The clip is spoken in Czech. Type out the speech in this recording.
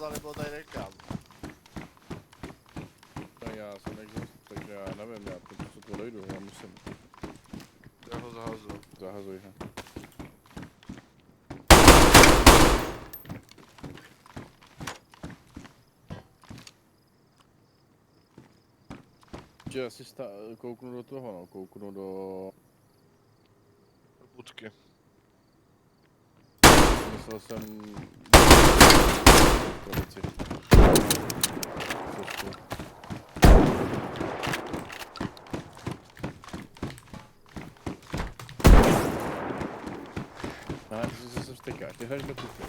vázal nebo tady někam. Tak já jsem exhaust, takže já nevím, já to prostě to dojdu, já musím. Já ho zahazuju. Zahazuj ho. Že asi kouknu do toho, no, kouknu do... Budky. Myslel jsem... Polici. Cestu. Ale ty si zase vstekáš, ty hraješ do kuchy.